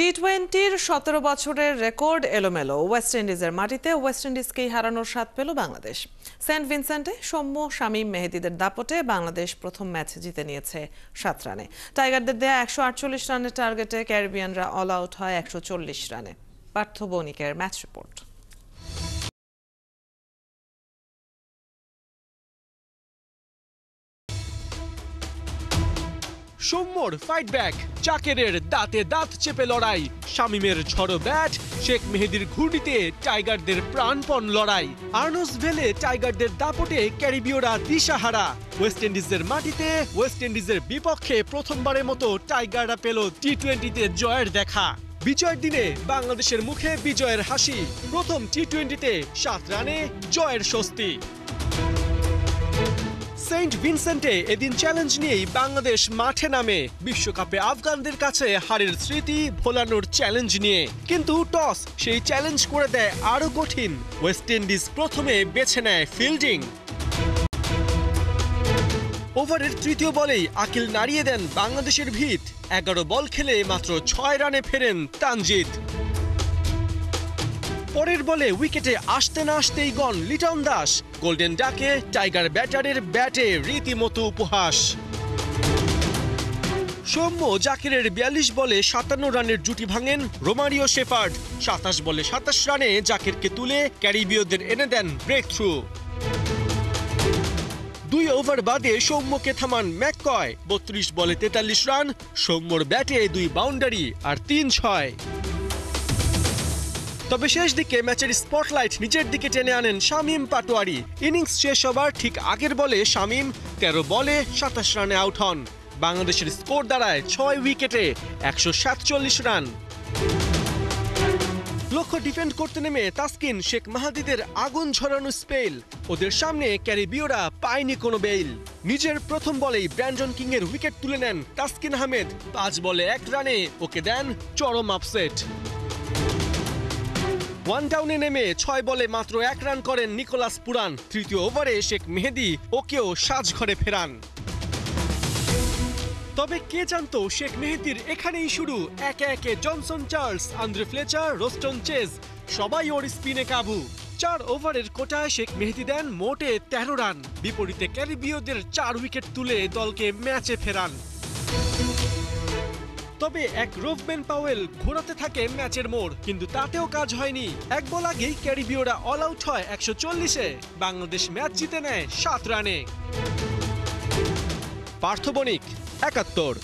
টি-20-র ১৭ বছরের রেকর্ড এলোমেলো। ওয়েস্ট ইন্ডিজের মাটিতে ওয়েস্ট ইন্ডিজকেই হারানোর স্বাদ পেল বাংলাদেশ। সেন্ট ভিনসেন্টে সৌম্য, শামীম, মেহেদীদের দাপটে বাংলাদেশ প্রথম ম্যাচ জিতে নিয়েছে ৭ রানে। টাইগারদের দেয়া ১৪৮ রানের টার্গেটে ক্যারিবিয়ানরা অল আউট হয় ১৪০ রানে। পার্থ বণিকের ম্যাচ রিপোর্ট। সৌম্যর ফাইট ব্যাক, জাকেরের দাঁতে দাঁত চেপে লড়াই, শামীমের ঝড়ো ব্যাট, শেখ মেহেদীর ঘূর্ণিতে টাইগারদের প্রাণপণ লড়াই। আর্নস ভেলে টাইগারদের দাপটে ক্যারিবীয়রা দিশাহারা। ওয়েস্ট ইন্ডিজের মাটিতে ওয়েস্ট ইন্ডিজের বিপক্ষে প্রথমবারের মতো টাইগাররা পেল টি-20তে জয়ের দেখা। বিজয়ের দিনে বাংলাদেশের মুখে বিজয়ের হাসি। প্রথম টি-20তে ৭ রানে জয়ের স্বস্তি। সেন্ট ভিনসেন্টে এদিন চ্যালেঞ্জ নিয়েই বাংলাদেশ মাঠে নামে, বিশ্বকাপে আফগানদের কাছে হারের স্মৃতি ভোলানোর চ্যালেঞ্জ নিয়ে। কিন্তু টস সেই চ্যালেঞ্জ করে দেয় আরো কঠিন। ওয়েস্ট ইন্ডিজ প্রথমে বেছে নেয় ফিল্ডিং। ওভারের তৃতীয় বলেই আকিল নাড়িয়ে দেন বাংলাদেশের ভিত। ১১ বল খেলে মাত্র ৬ রানে ফেরেন তানজিদ। পরের বলে উইকেটে আসতে না আসতেই গন লিটন দাস। গোল্ডেন ডাকে টাইগার ব্যাটারের ব্যাটে রীতিমতো উপহাস। সৌম্য জাকিরের ৪২ বলে ৫৭ রানের জুটি ভাঙেন রোমারিও শেফার্ড। ২৭ বলে ২৭ রানে জাকিরকে তুলে ক্যারিবীয়দের এনে দেন ব্রেক থ্রু। ২ ওভার বাদে সৌম্যকে থামান ম্যাককয়। ৩২ বলে ৪৩ রান। সৌম্যর ব্যাটে ২ বাউন্ডারি আর ৩ ছয়। তবে শেষ দিকে ম্যাচের স্পটলাইট নিজের দিকে টেনে আনেন শামীম পাটোয়ারি। ইনিংস শেষ হবার ঠিক আগের বলে শামীম ১৩ বলে ২৭ রানে আউট হন। বাংলাদেশের স্কোর দাঁড়ায় ৬ উইকেটে ১৪৭ রান। লক্ষ্য ডিফেন্ড করতে নেমে তাসকিন, শেখ মাহাদিদের আগুন ঝরানো স্পেল। ওদের সামনে ক্যারিবীয়রা পায়নি কোনো বেইল। নিজের প্রথম বলেই ব্র্যান্ডন কিং এর উইকেট তুলে নেন তাসকিন আহমেদ। ৫ বলে ১ রানে ওকে দেন চরম আপসেট। ওয়ান ডাউনে নেমে ৬ বলে মাত্র ১ রান করেন নিকোলাস পুরান। তৃতীয় ওভারে শেখ মেহেদী ওকেও সাজঘরে ফেরান। তবে কে জানতো শেখ মেহেদীর এখানেই শুরু। একে একে Johnson Charles, Andre Fletcher, Roston Chase সবাই ওর স্পিনে কাবু। ৪ ওভারের কোটায় শেখ মেহেদী দেন মোটে ১৩ রান। বিপরীতে ক্যারিবীয়দের ৪ উইকেট তুলে দলকে ম্যাচে ফেরান। তবে এক রোভম্যান পাওয়েল ঘোরাতে থাকে ম্যাচের মোড়, কিন্তু তাতেও কাজ হয়নি। ১ বল আগেই ক্যারিবীয়রা অল আউট হয় ১৪০-এ। বাংলাদেশ ম্যাচ জিতে নেয় ৭ রানে। পার্থ বণিক, ৭১।